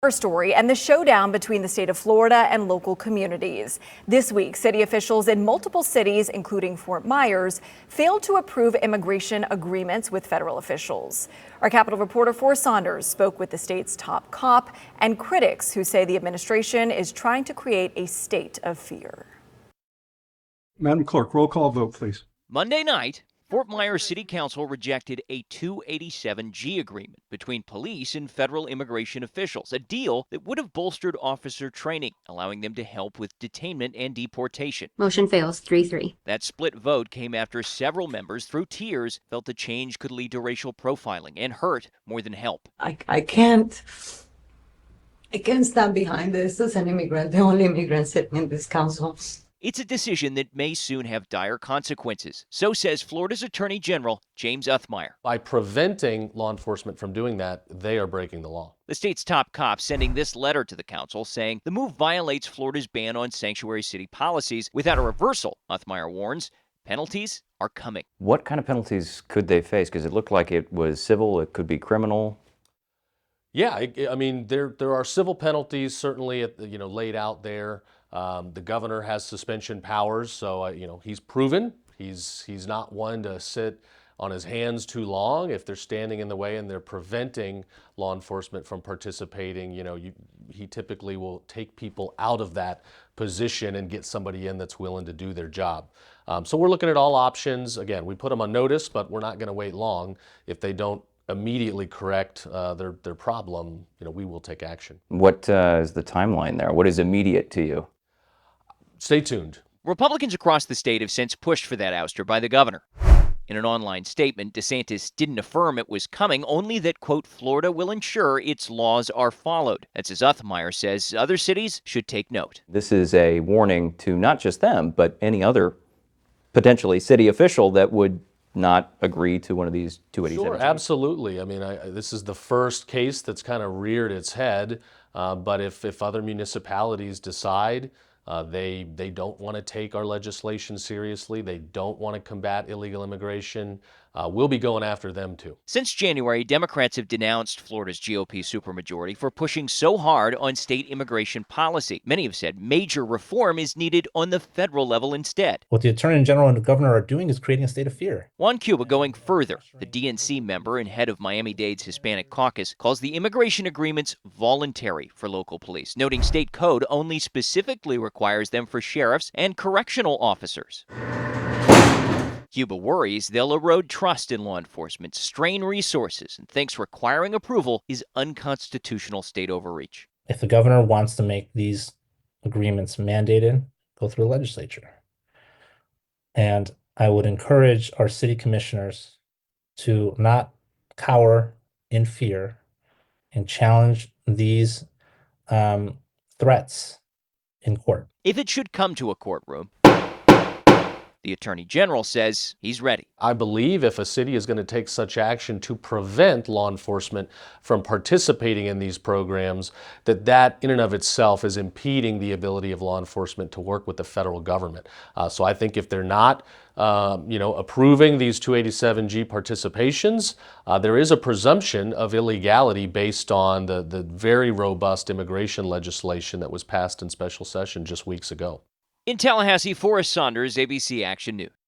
Our story and the showdown between the state of Florida and local communities. This week, city officials in multiple cities, including Fort Myers, failed to approve immigration agreements with federal officials. Our Capitol reporter Forrest Saunders spoke with the state's top cop and critics who say the administration is trying to create a state of fear. Madam Clerk, roll call vote, please. Monday night, Fort Myers City Council rejected a 287G agreement between police and federal immigration officials, a deal that would have bolstered officer training, allowing them to help with detainment and deportation. Motion fails 3-3. That split vote came after several members, through tears, felt the change could lead to racial profiling and hurt more than help. I can't stand behind this as an immigrant, the only immigrant sitting in this council. It's a decision that may soon have dire consequences. So says Florida's Attorney General James Uthmeier. By preventing law enforcement from doing that, they are breaking the law. The state's top cop sending this letter to the council saying the move violates Florida's ban on sanctuary city policies. Without a reversal, Uthmeier warns, penalties are coming. What kind of penalties could they face? Because it looked like it was civil, it could be criminal. Yeah, I mean, there are civil penalties certainly, laid out there. The governor has suspension powers, so he's proven he's not one to sit on his hands too long. If they're standing in the way and they're preventing law enforcement from participating, he typically will take people out of that position and get somebody in that's willing to do their job. So we're looking at all options. Again, we put them on notice, but we're not going to wait long. If they don't immediately correct their problem, we will take action. What is the timeline there? What is immediate to you? Stay tuned. Republicans across the state have since pushed for that ouster by the governor. In an online statement, DeSantis didn't affirm it was coming, only that, quote, Florida will ensure its laws are followed. That's as Uthmeier says other cities should take note. This is a warning to not just them, but any other potentially city official that would not agree to one of these 287. Sure, absolutely. I mean, this is the first case that's kind of reared its head, but if other municipalities decide they don't want to take our legislation seriously, they don't want to combat illegal immigration, we'll be going after them too. Since January, Democrats have denounced Florida's GOP supermajority for pushing so hard on state immigration policy. Many have said major reform is needed on the federal level instead. What the Attorney General and the Governor are doing is creating a state of fear. Juan Cuba going further. The DNC member and head of Miami-Dade's Hispanic caucus calls the immigration agreements voluntary for local police, noting state code only specifically requires them for sheriffs and correctional officers. Cuba worries they'll erode trust in law enforcement, strain resources, and thinks requiring approval is unconstitutional state overreach. If the governor wants to make these agreements mandated, go through the legislature. And I would encourage our city commissioners to not cower in fear and challenge these threats in court. If it should come to a courtroom, the Attorney General says he's ready. I believe if a city is going to take such action to prevent law enforcement from participating in these programs, that in and of itself is impeding the ability of law enforcement to work with the federal government. So I think if they're not approving these 287G participations, there is a presumption of illegality based on the very robust immigration legislation that was passed in special session just weeks ago. In Tallahassee, Forrest Saunders, ABC Action News.